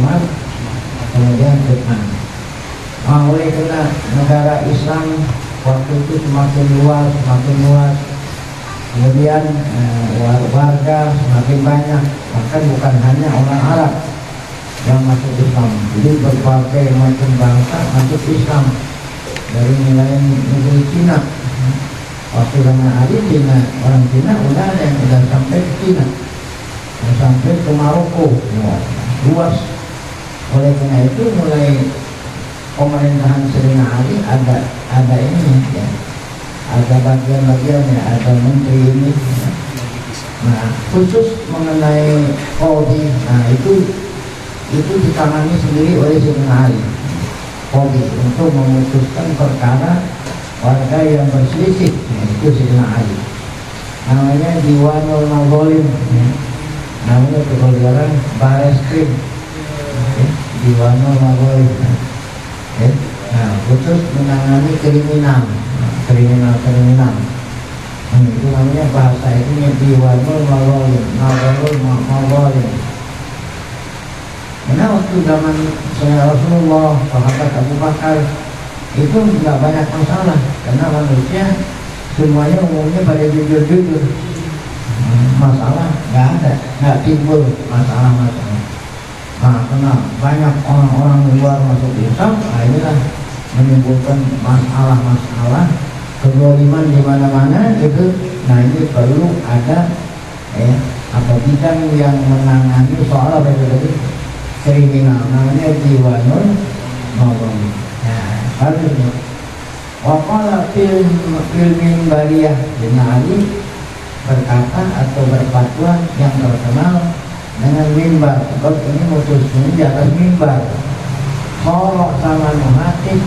Umar, kemudian Utsman. Oleh karena negara Islam waktu itu semakin luas, kemudian warga semakin banyak, bahkan bukan hanya orang Arab yang masuk Islam, jadi berbagai macam bangsa masuk Islam dari wilayah negeri Cina. Waktu zaman Ali, Cina, orang Cina udah ada yang sudah sampai ke Cina, sampai ke Maroko, luas. Oleh karena itu mulai pemerintahan Sayyidina Ali ada ini ya, ada bagian-bagiannya, ada menteri ini. Nah, khusus mengenai Qadhi, nah itu ditangani sendiri oleh Sayyidina Ali, Qadhi, untuk memutuskan perkara warga yang berselisih. Nah, itu Sayyidina Ali. Namanya Diwanul Mazalim, namanya kebetulan Bareskrim, Diwanul Mazalim. Nah, khusus menangani kriminal. Itu namanya bahasa itu Diwanul Mazalim. Karena waktu zaman Rasulullah, sahabat Abu Bakar itu nggak banyak masalah, karena manusia semuanya umumnya pada jujur. Masalah nggak ada, nggak timbul masalah. Nah, karena banyak orang-orang luar masuk Islam, inilah menimbulkan masalah, kezaliman di mana-mana itu. Nah, ini perlu ada bidang yang menangani soal apa itu kriminal, namanya Diwanul Mazalim. Nah, harusnya waqala fil minbariyah, Sayyidina Ali berkata atau berfatwa yang terkenal dengan mimbar, sebab ini mutusnya di atas mimbar. Kalau sama nuhatin,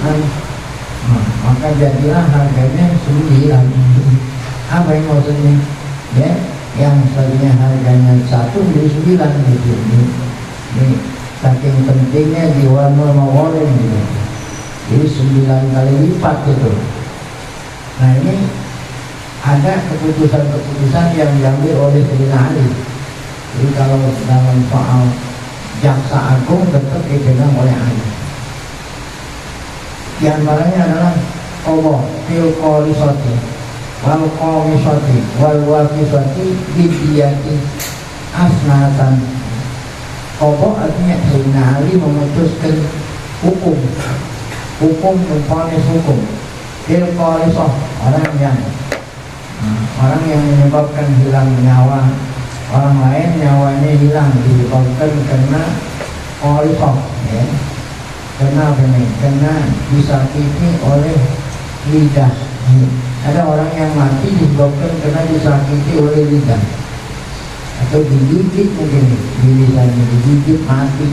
maka jadilah harganya 9. Apa yang maksudnya? Ya, yang tadinya harganya 1 jadi 9 gitu. Ini saking pentingnya Diwanul Mazalim gitu. Jadi 9 kali lipat gitu. Nah, ini ada keputusan yang diambil oleh Sayyidina Ali. Jadi kalau dalam soal jaksa agung tetap dipegang oleh Ali. Di antaranya adalah qadha fil qalisati wal qamisati wal waqisati bidiyati asnatan. Qadha artinya Sayyidina Ali memutuskan hukum memfonis hukum. Fil qalisah, orang yang menyebabkan hilang nyawa orang lain, nyawanya hilang disebabkan karena qalisah, ya. Karena disakiti oleh lidah. Ada orang yang mati disebabkan karena disakiti oleh lidah, atau digigit, mungkin di lidahnya digigit mati.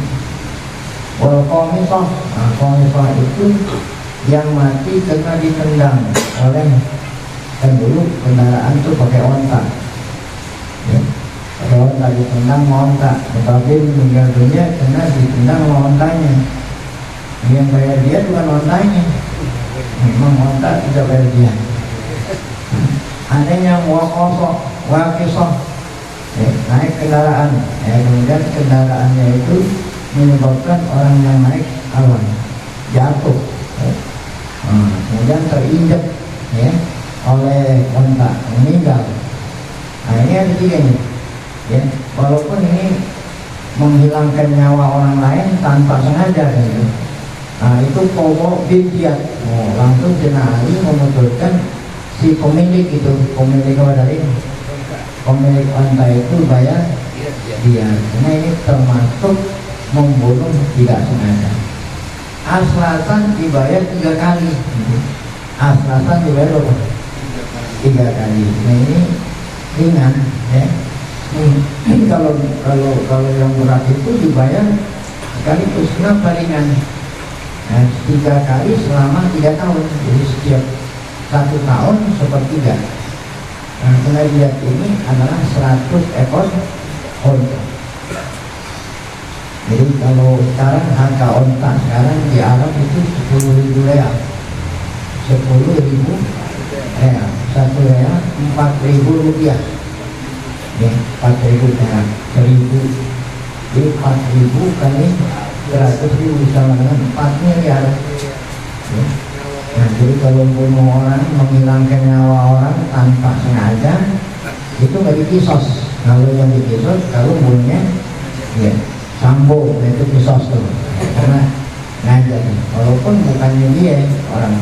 Wal qamisah, qamisah itu yang mati karena ditendang oleh, kan dulu kendaraan itu pakai onta, ya. Pakai onta ditendang onta, tetapi meninggal dunia karena ditendang ontanya. Yang bayar dia bukan ontanya, memang onta tidak bayar dia. Ada yang waqisoh, naik kendaraan, kemudian kendaraannya itu menyebabkan orang yang naik awan jatuh, kemudian terinjak oleh onta, meninggal. Nah, ini ada 3 nih, ya. Walaupun ini menghilangkan nyawa orang lain tanpa sengaja, gitu. Nah, itu qadha bidiyah. Langsung Sayyidina Ali memutuskan si pemilik onta itu bayar dia. Karena ini termasuk membunuh tidak sengaja. Aslasan dibayar 3 kali. Aslasan dibayar berapa? 3 kali. Nah, ini ringan, ya. Kalau yang berat itu dibayar sekaligus. Kenapa ringan? Nah, 3 kali selama 3 tahun. Jadi setiap 1 tahun sepertiga. Nah, kemudian ini adalah 100 ekor onta. Jadi kalau sekarang harga onta sekarang di Arab itu 10.000 real. 10.000 real. 1 real 4.000 rupiah. Ya, 4.000 real. 1.000. Jadi 4.000 kali 100.000 sama dengan 4 miliar. Ya. Nah, jadi kalau bunuh orang, menghilangkan nyawa orang tanpa sengaja, itu nggak dikisos. Kalau yang dikisos, kalau bunuhnya, ya, sambo, itu kisos tuh, karena ngajak. Walaupun bukannya dia orang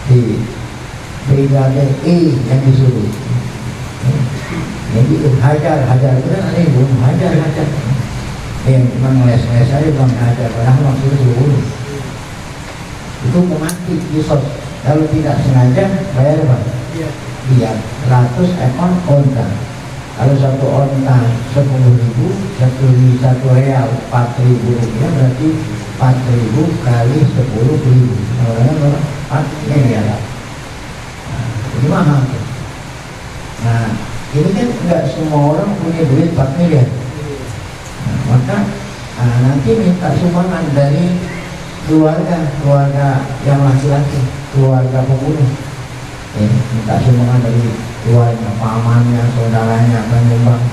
di brigade E yang disuruh. Jadi hajar itu kan ada yang bunuh, hajar. Yang memang les-les aja bang hajar, padahal maksudnya suruh. Itu mati kisos. Kalau tidak sengaja bayar apa? Iya, 100 ekor onta. Kalau satu onta 10.000, satu real 4.000 rupiah, berarti 4.000 kali 10.000. Namanya berapa? 4 miliar. Ini mahal. Nah, ini kan nggak semua orang punya duit 4 miliar. Nah, maka nanti minta sumbangan dari keluarga yang laki-laki, keluarga pembunuh. Minta sumbangan dari keluarga, pamannya, saudaranya, menyumbang.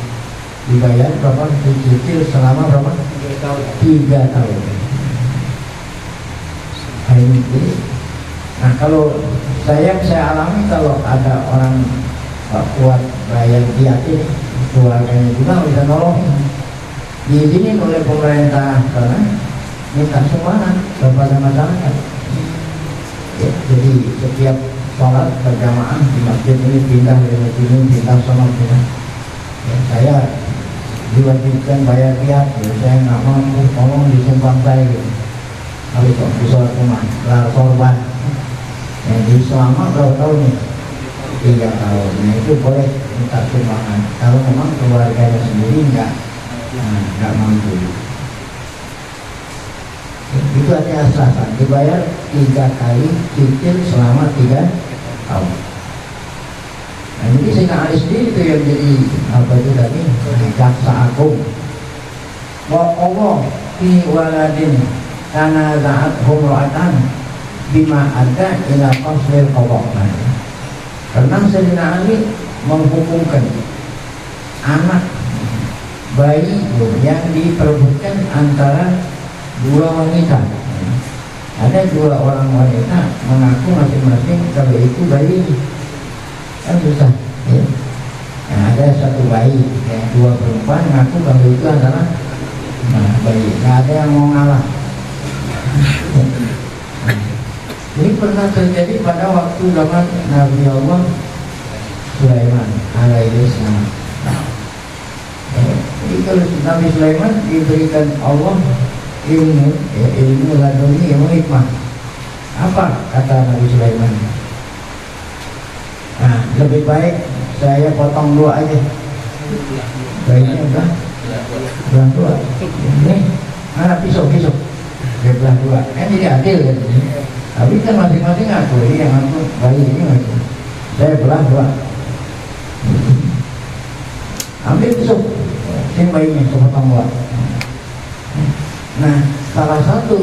Dibayar berapa? Dicicil selama berapa? 3 tahun. Nah, kalau saya alami, kalau ada orang kuat bayar diat ini, keluarganya juga bisa nolongin. Diizinin oleh pemerintah karena minta sumbangan kepada masyarakat. Ya, jadi setiap sholat berjamaah di masjid ini pindah dari masjid ini, pindah sholat pindah. Ya, saya diwajibkan bayar diat, ya, saya nggak mampu, tolong disumbang saya gitu. Kalau di sholat rumah, kelar korban. Ya, di selama berapa tahun nih? 3 tahun. Nah, itu boleh minta sumbangan. Kalau memang keluarganya sendiri nggak mampu. Itu artinya asrasan, dibayar 3 kali cicil selama 3 tahun. Nah, jadi Sayyidina Ali sendiri itu yang jadi apa itu tadi, jaksa agung. Wa Allah fi waladin kana za'at humra'atan bima ada ila qaslil qadha. Karena Sayyidina Ali menghukumkan anak bayi yang diperebutkan antara 2 wanita. Ada 2 orang wanita mengaku masing-masing kalau itu bayi, kan susah ya? Nah, ada 1 bayi, yang 2 perempuan mengaku kalau itu adalah bayi. Nggak ada yang mau ngalah. Ini pernah terjadi pada waktu zaman Nabi Allah Sulaiman alaihissalam. Jadi kalau Nabi Sulaiman diberikan Allah ilmu, ya, ilmu laduni, ilmu hikmah. Apa kata Nabi Sulaiman? Nah, lebih baik saya potong 2 aja. Baiknya belah 2. Ini mana pisau. Dia belah 2. Kan jadi adil kan? Tapi kan masing-masing ngaku, ini yang ngaku bayi ini ngaku. Saya belah 2. Ambil pisau, sing bayinya sepotong 2. Nah, salah satu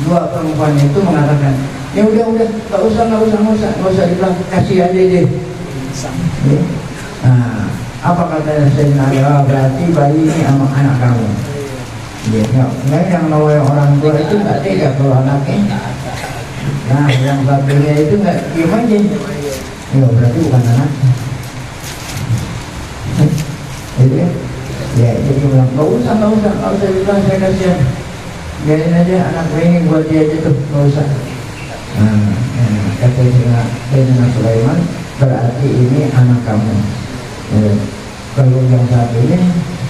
2 perempuan itu mengatakan, ya udah, nggak usah dibelah, kasih aja deh. Ya. Nah, apa kata Sayyidina Ali? Berarti bayi ini anak kamu. Ya, yang namanya orang tua itu nggak tega kalau anaknya. Nah, yang satunya itu nggak diem aja. Ya, berarti bukan anaknya. Jadi ya, jadi bilang nggak usah dibilang, saya kasihan. Biarin aja anak ini buat dia aja tuh, nggak usah. Nah, kata Sayyidina Sulaiman, berarti ini anak kamu. Ya, kalau yang satunya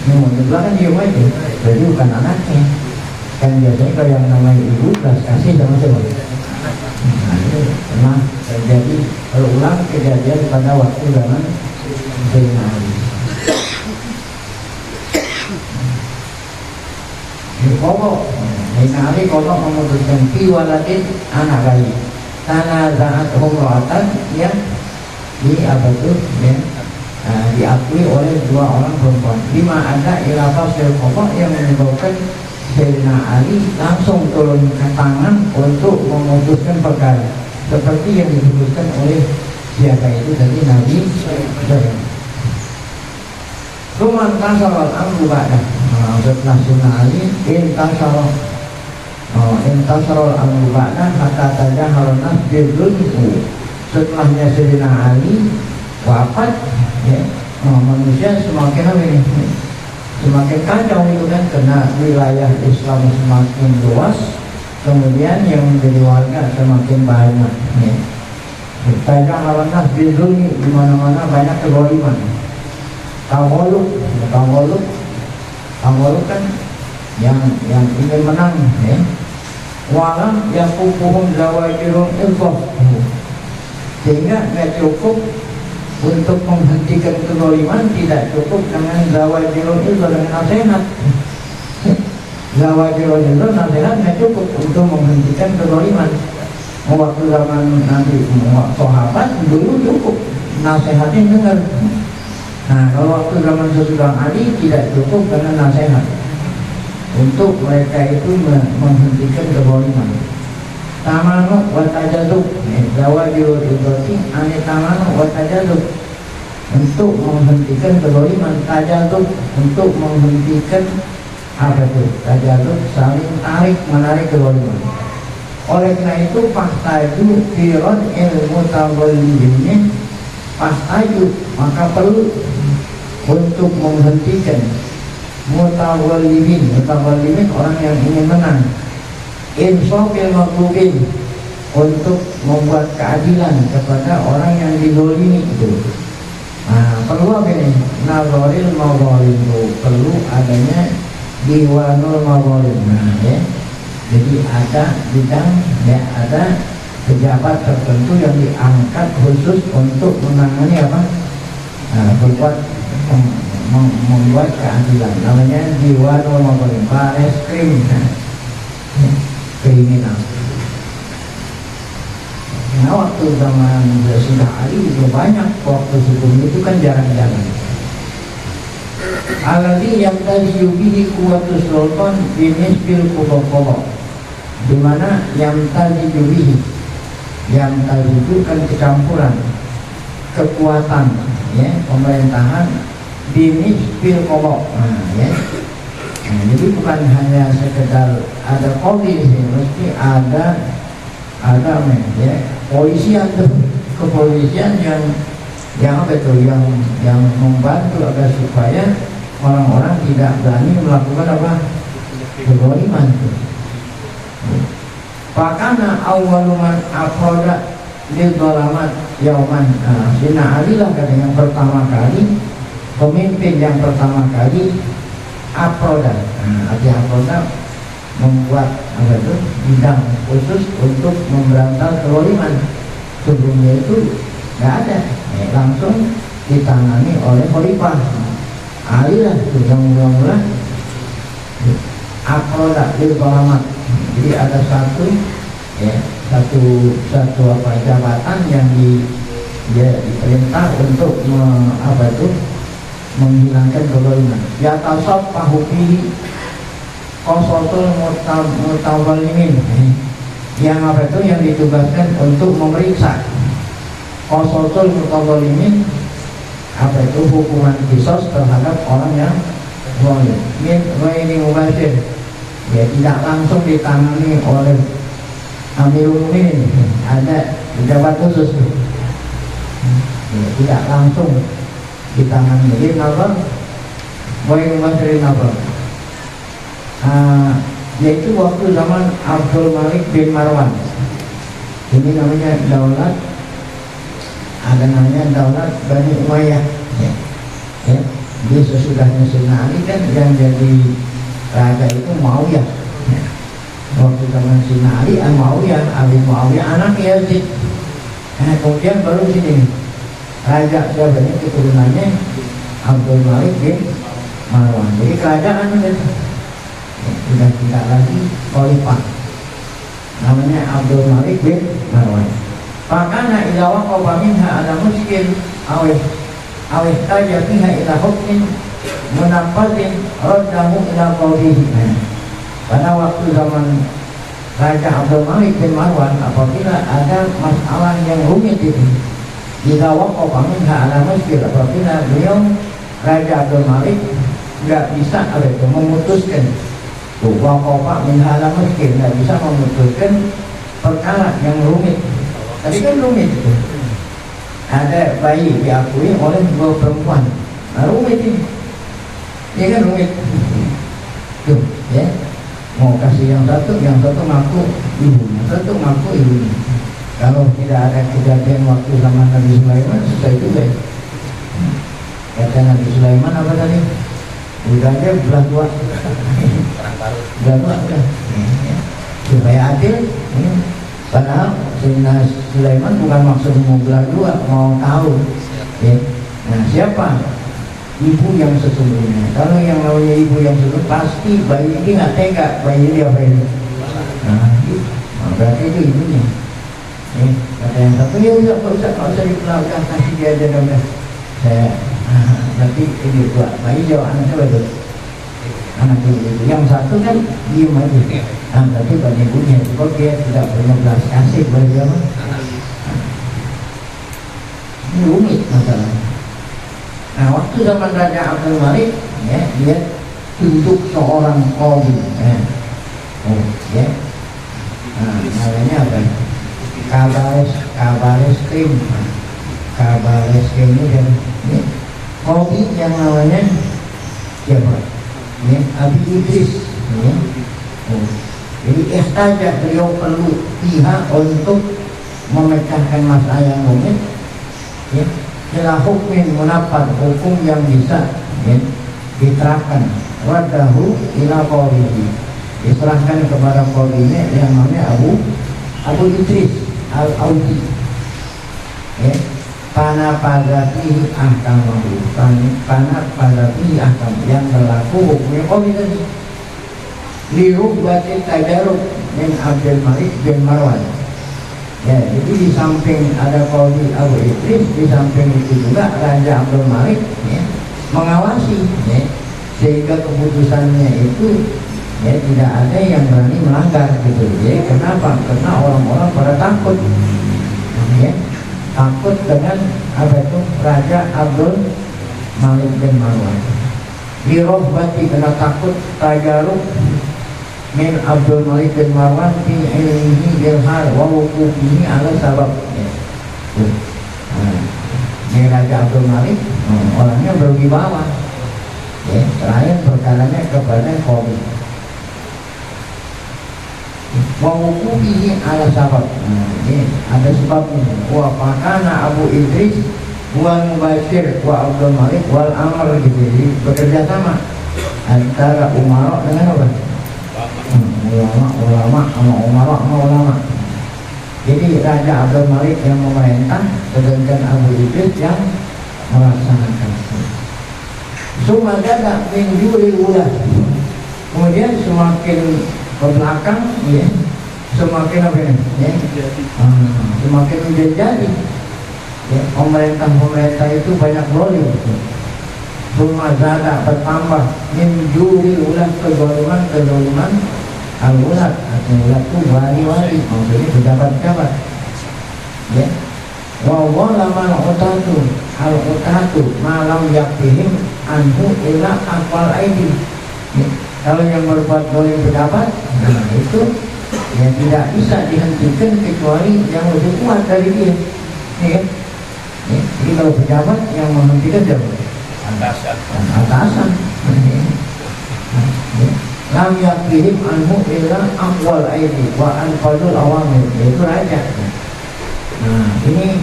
mau dibilang kan diem aja, berarti bukan anaknya. Kan biasanya kalau yang namanya ibu belas kasih sama siapa? Nah, itu pernah terjadi berulang kejadian pada waktu zaman Sayyidina Ali. Kodok, Sayyidina Ali kodok memutuskan piwalatin anak bayi. Tanah zaat humroatan yang diakui oleh 2 orang perempuan. Bima ada ilafah kodok yang menyebabkan Sayyidina Ali langsung turun ke tangan untuk memutuskan perkara seperti yang diputuskan oleh siapa itu tadi, Nabi Sulaiman. Ruman kasal al-amru ba'dah. Setelah Sayyidina Ali intasal intasarul amru ba'da hatta tajaharan nas bidulhu. Setelahnya Sayyidina Ali wafat, ya, manusia semakin apa ini? Semakin kacau itu kan, karena wilayah Islam semakin luas, kemudian yang menjadi warga semakin banyak, ya. Tajaharan nas bidulhu, di mana-mana banyak kezaliman. Tawaluk kan yang ingin menang, ya. Walam yang kukuhum zawajirun ilfah, sehingga tidak cukup untuk menghentikan kezaliman, tidak cukup dengan zawajirun ilfah, dengan nasihat. Zawajirun ilfah, nasihat tidak cukup untuk menghentikan kezaliman. Waktu zaman Nabi sahabat dulu cukup nasihatnya dengar. Nah, kalau waktu zaman sesudah Ali tidak cukup dengan nasihat untuk mereka itu menghentikan kezaliman. Tamanu wa tajazub, zawajirul ibrati ane tamanu wa tajazub, untuk menghentikan kezaliman. Tajazub untuk menghentikan apa itu? Tajazub saling tarik menarik kezaliman. Oleh karena itu fahtaju firon ilmu tawallihinnya, fahtaju maka perlu untuk menghentikan mutawallimin orang yang ingin menang, insafil maglubin, untuk membuat keadilan kepada orang yang dizalimi itu. Nah, perlu apa ini? Nazaril mazalim, perlu adanya diwanul mazalim. Nah, ya. Jadi ada bidang, ya, ada pejabat tertentu yang diangkat khusus untuk menangani apa? Berbuat membuat keadilan, namanya diwanul mazalim, baris krim, kriminal. Nah, waktu zaman Sayyidina Ali itu banyak, waktu sebelum itu kan jarang-jarang. Alladzi yang tadi yubihi kuwatus sultan binisbil kubah, di mana yang tadi yubihi, yang tadi itu kan kecampuran kekuatan, ya, pemerintahan binisbil kubah. Nah, ya. Nah, jadi bukan hanya sekedar ada kodi, mesti ada ya, polisian tuh, kepolisian yang apa itu, yang membantu agar supaya orang-orang tidak berani melakukan apa, kezaliman. Fakana awwaluman afroda lidzalamat yauman. Sayyidina Ali lah yang pertama kali, pemimpin yang pertama kali afroda. Arti afroda membuat apa itu, bidang khusus untuk memberantas kezaliman. Sebelumnya itu nggak ada, langsung ditangani oleh khalifah Ali lah yang mula-mula afroda lidzalamat. Jadi ada satu apa, jabatan yang diperintah untuk menghilangkan kezaliman. Ya tasab pahufi qasatul mutawallimin, yang apa itu, yang ditugaskan untuk memeriksa qasatul mutawallimin, apa itu, hukuman kisos terhadap orang yang zalim. Ini mubashir, ya, tidak langsung ditangani oleh Amirul Mukminin, ada pejabat khusus, ya, tidak langsung ditangani. Jadi nazar, mubashirin nazar, yaitu waktu zaman Abdul Malik bin Marwan. Ini namanya daulat, ada namanya daulat Bani Umayyah, ya. Dia sesudahnya Sayyidina Ali kan yang jadi raja itu Muawiyah, ya. Waktu zaman Sayyidina Ali Muawiyah anak Yazid. Kemudian baru sini raja siapa ini, keturunannya Abdul Malik bin Marwan. Jadi kerajaan itu sudah tidak lagi khalifah, namanya Abdul Malik bin Marwan. Fakana idza waqafa minha ala muskil awih taja fiha ila hukmin munafadin raddahu ila qawlihi. Pada waktu zaman Raja Abdul Malik bin Marwan, apabila ada masalah yang rumit itu, idza waqafa minha ala muskil, apabila beliau Raja Abdul Malik nggak bisa memutuskan Tuh, wakofa min halam miskin, nggak bisa memutuskan perkara yang rumit. Tadi kan rumit itu. Ada bayi diakui oleh dua perempuan. Nah, rumit ini. Ya kan rumit. Tuh, ya. Mau kasih yang satu ngaku ibunya, satu ngaku ibunya. Kalau tidak ada kejadian waktu zaman Nabi Sulaiman, susah juga ya. Kata Nabi Sulaiman apa tadi? Udah aja belah dua. Belah dua udah. Supaya adil. Padahal Sayyidina Sulaiman bukan maksud mau belah dua, mau tahu. Ya. Nah, siapa ibu yang sesungguhnya? Kalau yang namanya ibu yang sesungguhnya, pasti bayi ini nggak tega, bayi ini apa ini? Nah, berarti itu ibunya. Kata yang satu, ya udah nggak usah dibelah, udah kasih dia aja dong. Saya nanti ini dua bayi jawab anaknya betul. Anak itu yang satu kan diem aja. Nah, tapi pada ibunya itu kok dia tidak punya belas kasih kepada dia mah. Ini rumit masalahnya. Nah, waktu zaman Raja Abdul Malik, ya, dia tunjuk seorang qadhi. Ya. Nah, namanya apa? Kabares krim. Kabares krim ini dan ini qadhi yang namanya siapa? Ini Abi Idris. Ya. Jadi ikhtajah, beliau perlu pihak untuk memecahkan masalah yang rumit. Ya. Ila hukmin mendapat hukum yang bisa, ya, diterapkan. Wadahu ila qadhihi, diserahkan kepada qadhinya yang namanya Abu Idris Al-Audi. Ya. Pana padatihi ahkamahu, pana padatihi ahkam, yang berlaku hukumnya qadhi tadi. Lirubati tajarub min Abdul Malik bin Marwan. Ya, jadi di samping ada qadhi Abu Idris, di samping itu juga Raja Abdul Malik, ya, mengawasi, ya, sehingga keputusannya itu, ya, tidak ada yang berani melanggar gitu. Ya, kenapa? Karena orang-orang pada takut, ya, takut dengan apa itu Raja Abdul Malik bin Marwan. Dirobati, karena takut tajarub min Abdul Malik bin Marwan fi ilmihi bilhal wa wuqufihi ala sabab. Ini Raja Abdul Malik, orangnya berwibawa, ya, terakhir perkaranya kepada qadhi wa wuqufihi ala sabab. Ini ada sebabnya. Wa fakana Abu Idris wa Mubashir wa Abdul Malik wal Amr, gitu. Jadi bekerja sama antara Umar dengan apa? Ulama sama ulama. Jadi Raja Abdul Malik yang memerintah, sedangkan Abu Idris yang melaksanakan. Sumagada min juril ulah. Kemudian semakin ke belakang, ya, semakin apa ini? Ya, semakin menjadi. Ya, pemerintah itu banyak zalim. Sumagada bertambah min juril ulah, kezaliman al-ulat, atau ulat itu wali-wali, maksudnya pejabat-pejabat. Ya. Wa walaman utatu al-utatu malam yakfihim anhu illa aqwal aidi. Ya. Kalau yang berbuat zalim pejabat, nah itu ya tidak bisa dihentikan kecuali yang lebih kuat dari dia. Ya. Ya. Jadi kalau pejabat yang menghentikan siapa? Atasan. Ya. Lam yakfihim anhu illa aqwal aidi wa anqadul awamir, itu raja. Nah, ini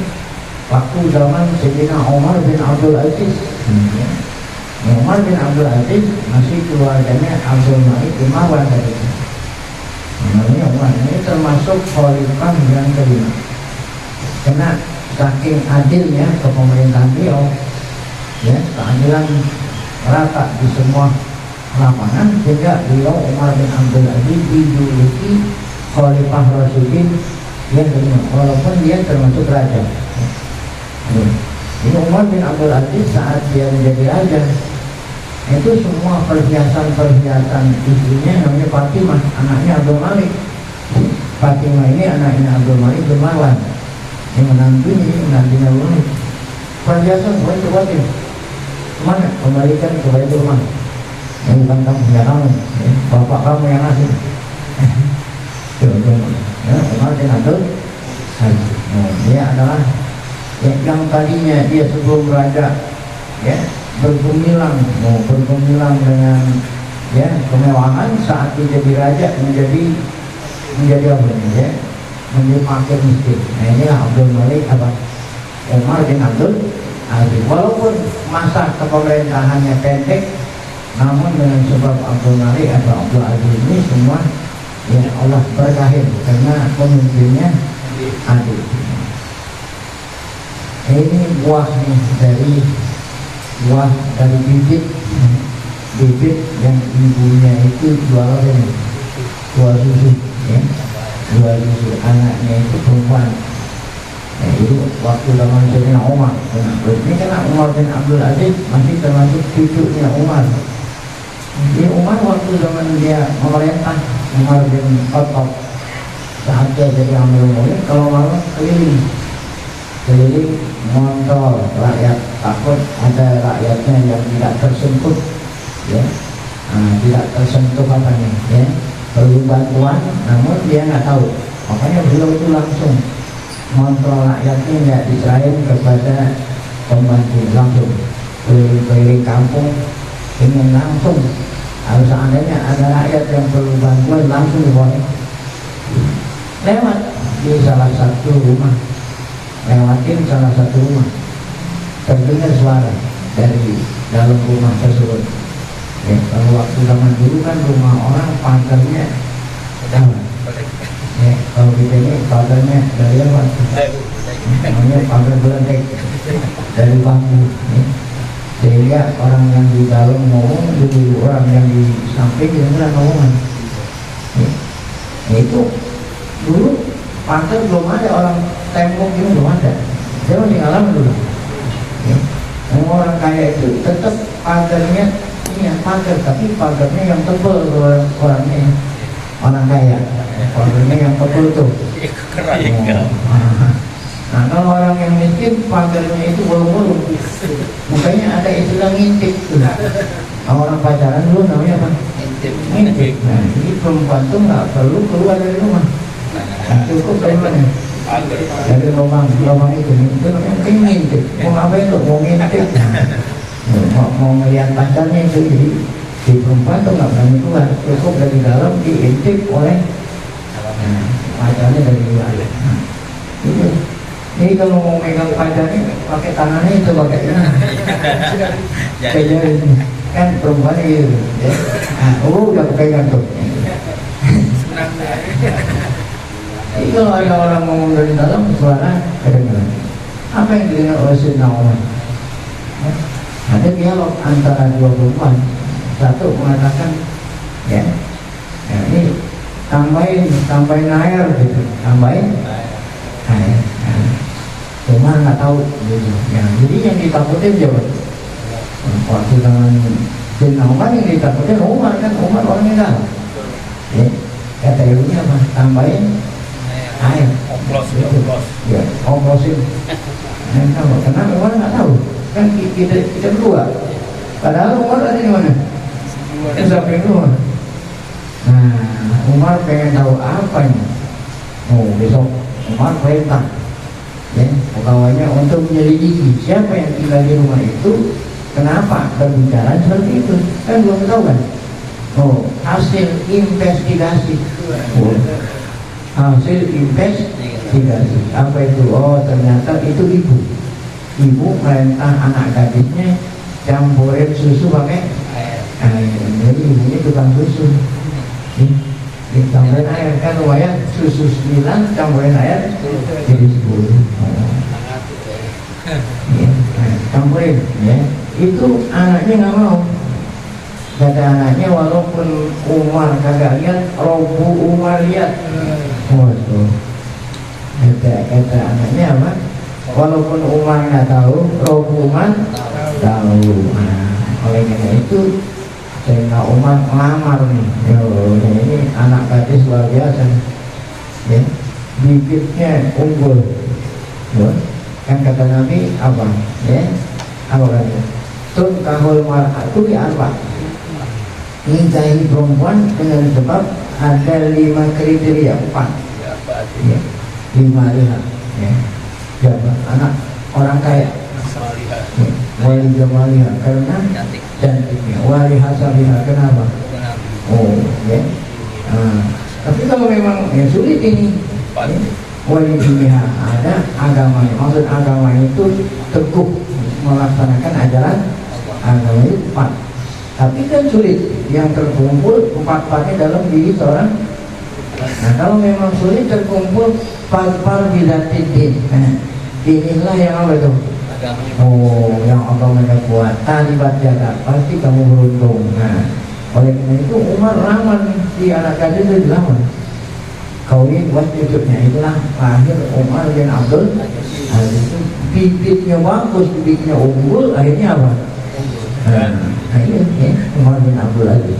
waktu zaman Sayyidina Umar bin Abdul Aziz. Umar bin Abdul Aziz masih keluarganya Abdul Malik bin Marwan tadi. Namanya Umar, ini termasuk khalifah yang kelima. Karena saking adilnya kepemerintahan beliau, ya, keadilan rata di semua lapangan, sehingga beliau Umar bin Abdul Aziz dijuluki Khalifah Rasyidin yang kelima, walaupun dia termasuk raja. Ini Umar bin Abdul Aziz saat dia menjadi raja, itu semua perhiasan istrinya namanya Fatimah, anaknya Abdul Malik. Fatimah ini anaknya Abdul Malik bin Marwan, yang menantunya Abdul Malik. Perhiasan buat mana? Kembalikan ke Baitul Mal. bukan kamu yang kamu, bapak kamu yang ngasih. Ya, Umar bin Abdul Aziz. Dia adalah yang tadinya dia sebelum raja, ya, bergemilang dengan ya kemewahan, saat dia jadi raja menjadi apa ini, ya, menjadi fakir miskin. Nah, inilah Abdul Malik apa Umar bin Abdul Aziz. Walaupun masa kepemerintahannya pendek, namun dengan sebab Abdul Malik atau Abdul Aziz ini semua ya Allah berkahin karena pemimpinnya adil. Ini buah nih buah dari bibit yang ibunya itu jual susu, ya, jual susu. Anaknya itu perempuan. Ya, itu waktu zaman Sayyidina Umar. Ini karena Umar bin Abdul Aziz masih termasuk cucunya Umar. Jadi Umar waktu zaman dia memerintah, Umar bin Khattab, saat dia jadi Amirul Mukminin, kalau malam keliling ngontrol rakyat, takut ada rakyatnya yang tidak tersentuh, ya, tidak tersentuh katanya, ya, perlu bantuan, namun dia nggak tahu, makanya beliau itu langsung ngontrol rakyatnya, nggak diserahin kepada pembantu, langsung keliling kampung, ingin langsung. Harus seandainya ada rakyat yang perlu bantuan, langsung dibawa lewat di salah satu rumah, lewatin salah satu rumah, terdengar suara dari dalam rumah tersebut. Ya, kalau waktu zaman dulu kan rumah orang pagarnya dalam, ya, kalau kita ini pagarnya dari apa? Namanya pagar belentek dari bambu, ya. Sehingga orang yang di dalam ngomong, dulu orang yang di samping dengar ngomongan. Ya. Nah, itu dulu pagar belum ada, orang tembok itu belum ada. Saya masih ngalamin dulu. Ya. Orang kaya itu tetap pagarnya ini pagar, tapi pagarnya yang tebal orangnya, orang kaya. Pagarnya yang tebal tuh. Nah, kalau orang yang miskin pagarnya itu bolong-bolong, makanya ada istilah ngintip tuh. Orang pacaran dulu namanya apa? Ngintip. Nah, jadi perempuan tuh nggak perlu keluar dari rumah, cukup dari mana? Dari lubang itu namanya ngintip. Mau ngapain tuh? Mau ngintip. Mau ngeliat pacarnya itu. Jadi si perempuan tuh nggak berani keluar, cukup dari dalam diintip oleh pacarnya dari luar. Itu. Jadi kalau mau megang pacarnya pakai tangannya itu pakai kayak kan perempuan itu, ya. Udah pegang tuh. Jadi kalau ada orang ngomong dari dalam, suara kedengaran. Apa yang didengar oleh Sayyidina Umar? Ada dialog antara dua perempuan. Satu mengatakan, ya, ini tambahin air gitu, tambahin air. Cuma nggak tahu gitu. Ya, jadi yang ditakutin siapa? Waktu zaman Sayyidina Umar yang ditakutin Umar, kan Umar orangnya kan. Ya, kata ibunya apa? Tambahin air. Ya, oplosin. Karena Umar nggak tahu. Kan kita berdua. Padahal Umar ada di mana? Di samping rumah. Nah, Umar pengen tahu apa ini. Oh, besok Umar perintah, ya, pegawainya untuk menyelidiki siapa yang tinggal di rumah itu, kenapa berbicara seperti itu, kan belum tahu kan. Oh, hasil investigasi. Oh, hasil investigasi apa itu? Oh, ternyata itu ibu merintah anak gadisnya campurin susu pakai air. Jadi ibunya tukang susu. Campurin air, kan lumayan, susu 9 campurin air jadi 10. Ya, campurin, ya. Itu anaknya nggak mau. Kata anaknya, walaupun Umar kagak lihat, Robu Umar lihat. Waduh. Kata anaknya apa? Walaupun Umar nggak tahu, Robu Umar tahu. Nah, oleh karena itu Sayyidina Umar melamar nih. Ini anak gadis luar biasa, ya, bibitnya unggul, ya. Kan kata Nabi apa, ya, apa kata? Tun kahul mar'atu di apa? nikahi perempuan dengan sebab ada 5 kriteria, 4 ya, 5 lihat ya. Siapa? Anak orang kaya ya. Wali jamaliha karena cantiknya, wali hasaliha kenapa? Oh ya. Tapi kalau memang ya sulit ini ya. Wali diniha ada agamanya, maksud agama itu teguh melaksanakan ajaran agama itu 4. Tapi kan sulit yang terkumpul 4-4-nya dalam diri seorang. Nah kalau memang sulit terkumpul par bidatidin, inilah yang apa itu? Oh, yang agamanya kuat, talibat jaga, pasti kamu beruntung. Nah, oleh karena itu Umar lawan di anak gadis itu dilawan. Kawin buat cocoknya, itulah lahir Umar bin Abdul Aziz. Bibitnya bagus, bibitnya unggul, akhirnya apa? Nah ini ya, Umar bin Abdul Aziz.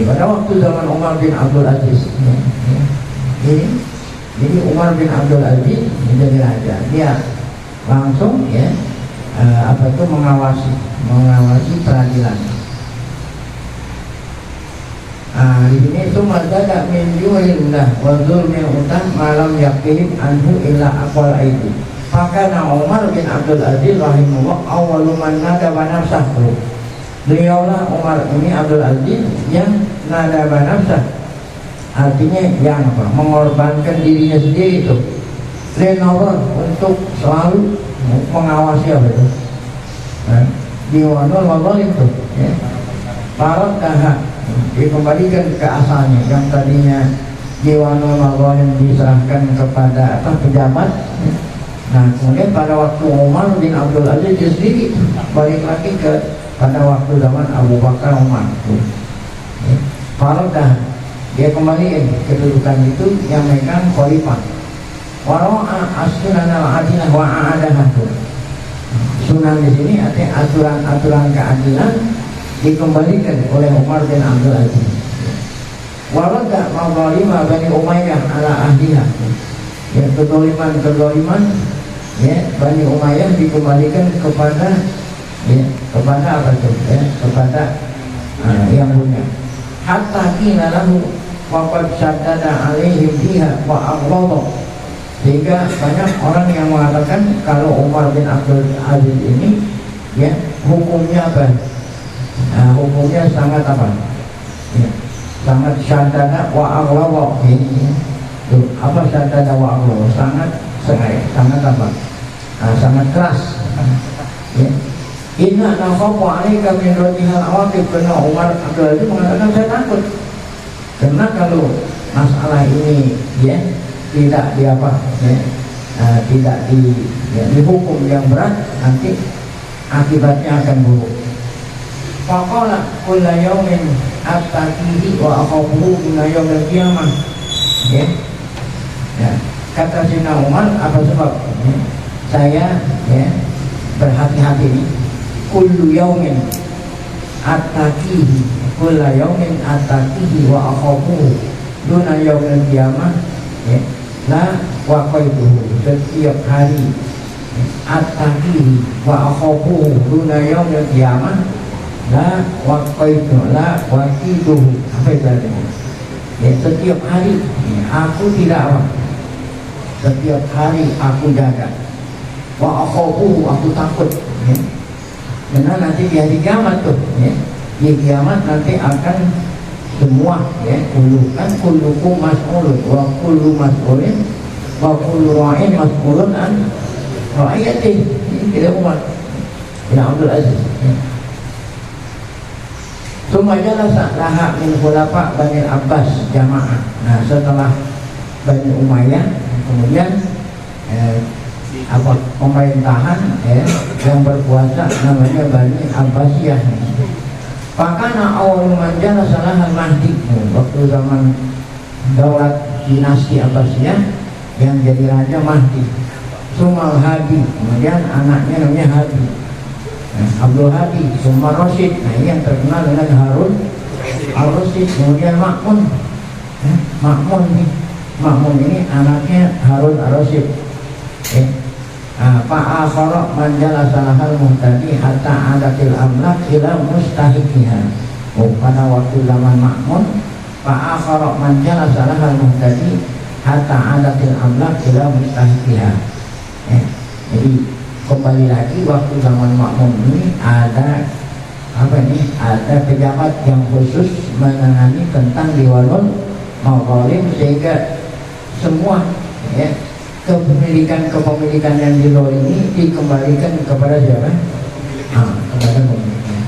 Pada waktu zaman Umar bin Abdul Aziz ini, jadi Umar bin Abdul Aziz menjadi raja. Dia langsung ya mengawasi peradilan. Di sini itu madada min juhillah wa zulmil utang malam yakihim anhu illa aqwal aidi. Fakana Umar bin Abdul Aziz rahimahullah awwalu man nadaba nafsahu. Beliaulah Umar ini Abdul Aziz yang nadaba nafsah, artinya yang apa? Mengorbankan dirinya sendiri itu. Lenover untuk selalu mengawasi apa itu? Diwanul wallah itu ya. Parot daha dikembalikan ke asalnya, yang tadinya diwanul wallah yang diserahkan kepada pejabat ya. Nah kemudian pada waktu Umar bin Abdul Aziz dia sendiri balik lagi ke pada waktu zaman Abu Bakar Umar ya. Parot daha dia kembali kedudukan itu yang megang khalifah. Waro'a as-sunan al-adilah wa'adaha. Sunan di sini artinya aturan keadilan dikembalikan oleh Umar bin Abdul Aziz. Waroda mawalima Bani Umayyah ala ahliha. Ya, kedoliman ya, Bani Umayyah dikembalikan kepada ya, kepada apa itu? Ya, kepada yang punya. Hatta kina lahu waqad syaddada alaihim biha wa aghlaba. Sehingga banyak orang yang mengatakan kalau Umar bin Abdul Aziz ini ya hukumnya apa? Hukumnya sangat apa? Ya, sangat syaddada wa aghlaba. Tuh, apa syaddada wa aghlaba? Sangat apa? Sangat keras. Ya. Inna nakhafu 'alaika min radihal awaqib. Karena Umar Abdul Aziz mengatakan saya takut. Karena kalau masalah ini ya tidak dihukum yang berat, nanti akibatnya akan buruk. Faqala kullu yawmin attaqihi wa akhafuhu min yaumil qiyamah. Ya. Kata Sayyidina Umar, apa sebab saya ya berhati-hati ini. Kullu yawmin attaqihi, kullu yawmin attaqihi wa akhafuhu duna yaumil qiyamah. Ya. La waqaitu setiap hari at-taqihi wa akhafuhu duna yaumil qiyamah. La waqaitu la waqitu apa itu artinya? Ya, setiap hari ya, aku tidak apa? Setiap hari aku jaga. Wa akhafuhu aku takut ya. Karena nanti di hari kiamat tuh ya. Di kiamat nanti akan semua ya, kullukum mas'ulun wa kullu mas'ulin wa kullu ra'in mas'ulun an ra'iyatihi. Ini tidak Umar bin Abdul Aziz ya. Summa jalasa laha min khulafa Bani Abbas jamaah. Nah setelah Bani Umayyah kemudian pemerintahan yang berkuasa namanya Bani Abbasiyah. Pakana awal manjana salah Mahdi. Waktu zaman daulat dinasti Abbasiyah yang jadi raja Mahdi. Sumal Hadi, kemudian anaknya namanya Hadi, Abdul Hadi. Sumar Rasyid, nah ini yang terkenal dengan Harun al-Rasyid. Kemudian Makmun, Makmun ini anaknya Harun al-Rasyid. Fa'akhara man jalasa lahal muhtadi hatta adatil amlak ila mustahiqiha. Pada waktu zaman Ma'mun, fa'akhara man jalasa lahal muhtadi hatta adatil amlak ila mustahiqiha. Jadi kembali lagi waktu zaman Ma'mun ini ada ada pejabat yang khusus menangani tentang diwanul mazalim, sehingga semua kepemilikan yang dizalimi dikembalikan kepada siapa? Kepada pemiliknya.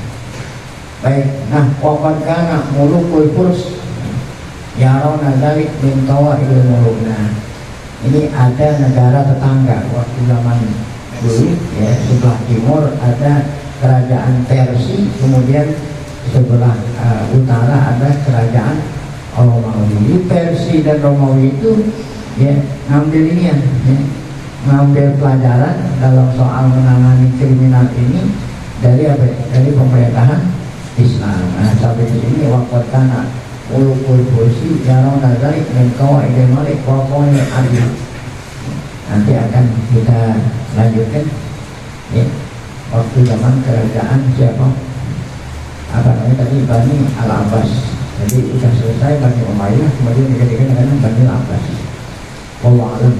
Baik, nah waqad kana mulukul furs yarawna dzalik min qawaidil muluk. Nah, ini ada negara tetangga waktu zaman dulu sebelah timur ada kerajaan Persia, kemudian sebelah utara ada kerajaan Romawi. Persia dan Romawi itu ngambil ngambil pelajaran dalam soal menangani kriminal ini dari dari pemerintahan Islam. Nah, sampai di sini waqad kana ulul fursi yarawna dzalik min qawaidil malik wa qawaidil adil. Nanti akan kita lanjutkan waktu zaman kerajaan siapa? Tadi Bani Al-Abbas. Jadi sudah selesai Bani Umayyah, kemudian dijadikan dengan Bani Al-Abbas. Wallahu a'lam.